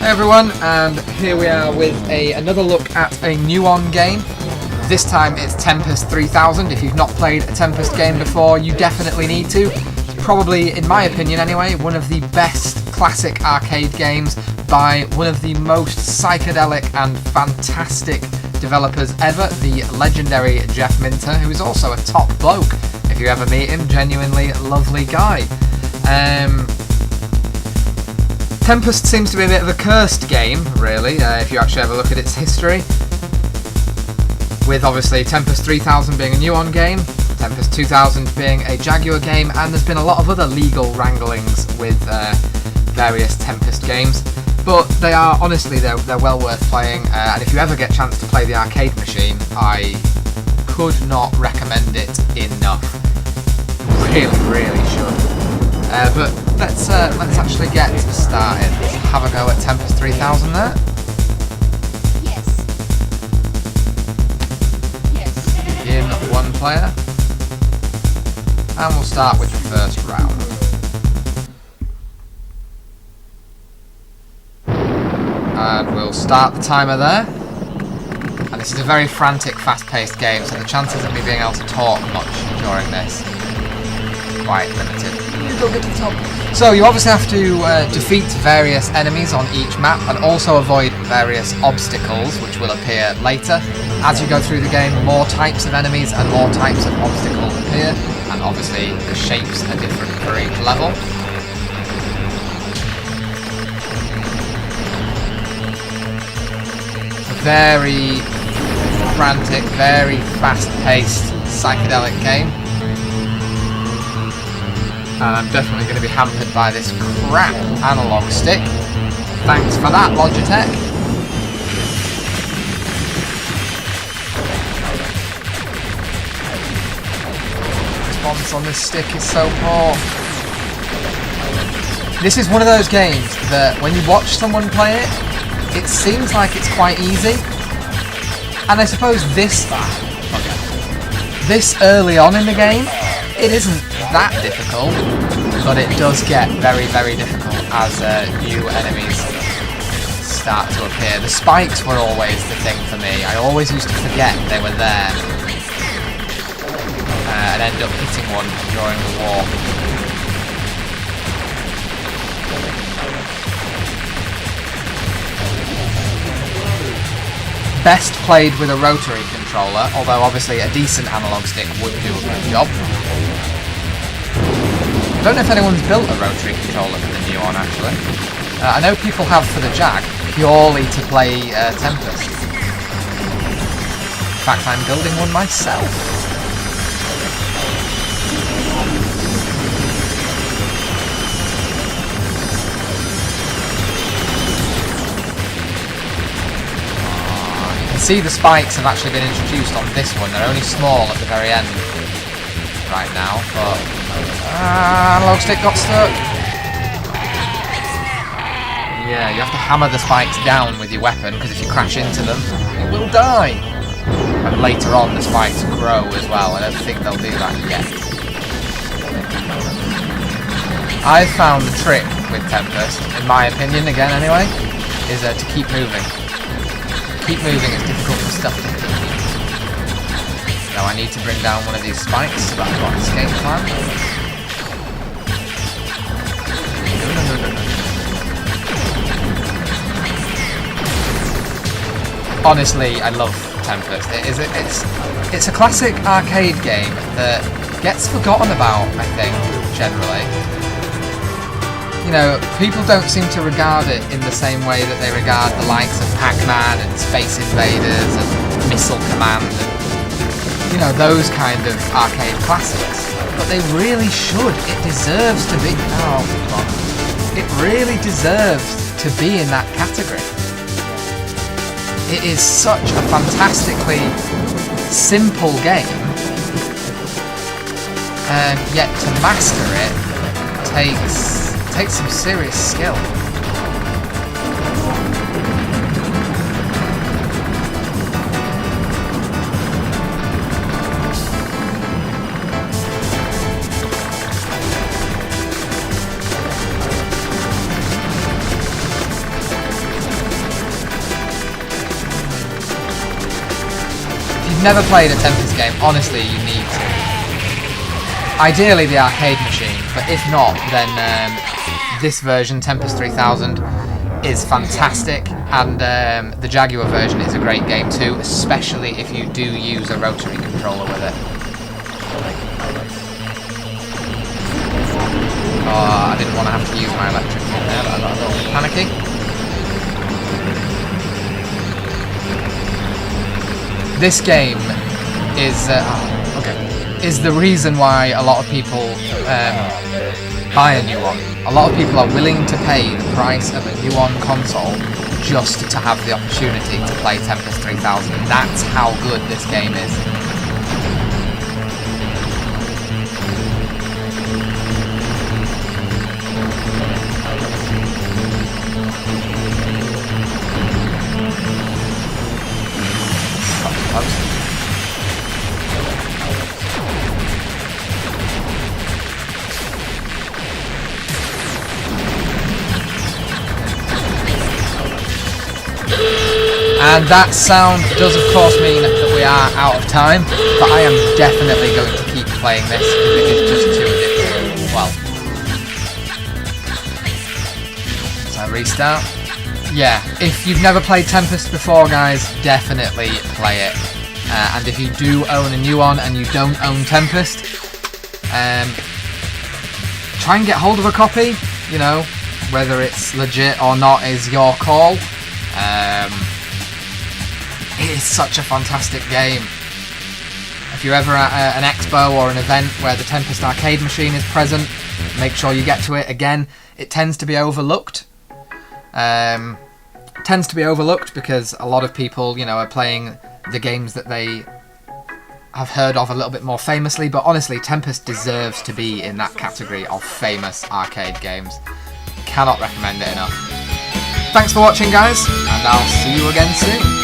Hey everyone, and here we are with another look at a Nuon game. This time it's Tempest 3000. If you've not played a Tempest game before, you definitely need to. It's probably, in my opinion anyway, one of the best classic arcade games by one of the most psychedelic and fantastic developers ever, the legendary Jeff Minter, who is also a top bloke. If you ever meet him, genuinely lovely guy. Tempest seems to be a bit of a cursed game, really, if you actually have a look at its history. With obviously Tempest 3000 being a Nuon game, Tempest 2000 being a Jaguar game, and there's been a lot of other legal wranglings with various Tempest games. But they are, honestly, they're well worth playing, and if you ever get a chance to play the arcade machine, I could not recommend it enough. Really should. But let's actually get started. Let's have a go at Tempest 3000 there. Begin one player. And we'll start with the first round. And we'll start the timer there. And this is a very frantic, fast-paced game, so the chances of me being able to talk much during this quite limited. Go get to the top. So you obviously have to defeat various enemies on each map and also avoid various obstacles which will appear later. As you go through the game, more types of enemies and more types of obstacles appear, and obviously the shapes are different for each level. Very frantic, very fast-paced, psychedelic game. And I'm definitely going to be hampered by this crap analog stick. Thanks for that, Logitech. Response on this stick is so poor. This is one of those games that when you watch someone play it, it seems like it's quite easy. And I suppose this early on in the game, it isn't that difficult, but it does get very difficult as new enemies start to appear. The spikes were always the thing for me. I always used to forget they were there and end up hitting one during the war. Best played with a rotary controller, although obviously a decent analog stick would do a good job. I don't know if anyone's built a rotary controller for the Nuon, actually. I know people have for the Jag, purely to play Tempest. In fact, I'm building one myself. See, the spikes have actually been introduced on this one. They're only small at the very end right now, but analog stick got stuck. Yeah, you have to hammer the spikes down with your weapon, because if you crash into them, you will die. And later on the spikes grow as well. I don't think they'll do that yet. I've found the trick with Tempest, in my opinion again anyway, is to keep moving. Keep moving, it's difficult for stuff to hit. Now I need to bring down one of these spikes, so that's what escape plan. No. Honestly, I love Tempest. It's a classic arcade game that gets forgotten about, I think, generally. You know, people don't seem to regard it in the same way that they regard the likes of Pac-Man and Space Invaders and Missile Command and, you know, those kind of arcade classics. But they really should. It deserves to be... Oh, come on. It really deserves to be in that category. It is such a fantastically simple game, and yet to master it takes some serious skill. never played a Tempest game, honestly, you need to. Ideally the arcade machine, but if not, then this version, Tempest 3000, is fantastic, and the Jaguar version is a great game too, especially if you do use a rotary controller with it. Oh, I didn't want to have to use my electric one there, but I got a little bit panicky. This game is the reason why a lot of people buy a Nuon. A lot of people are willing to pay the price of a Nuon console just to have the opportunity to play Tempest 3000. That's how good this game is. And that sound does of course mean that we are out of time, but I am definitely going to keep playing this because it is just too addictive. Well, so I restart. Yeah, if you've never played Tempest before, guys, definitely play it. And if you do own a Nuon and you don't own Tempest, try and get hold of a copy. You know, whether it's legit or not is your call. It is such a fantastic game. If you're ever at an expo or an event where the Tempest arcade machine is present, make sure you get to it. Again, it tends to be overlooked. Because a lot of people, you know, are playing the games that they have heard of a little bit more famously, but honestly, Tempest deserves to be in that category of famous arcade games. Cannot recommend it enough. Thanks for watching, guys, and I'll see you again soon.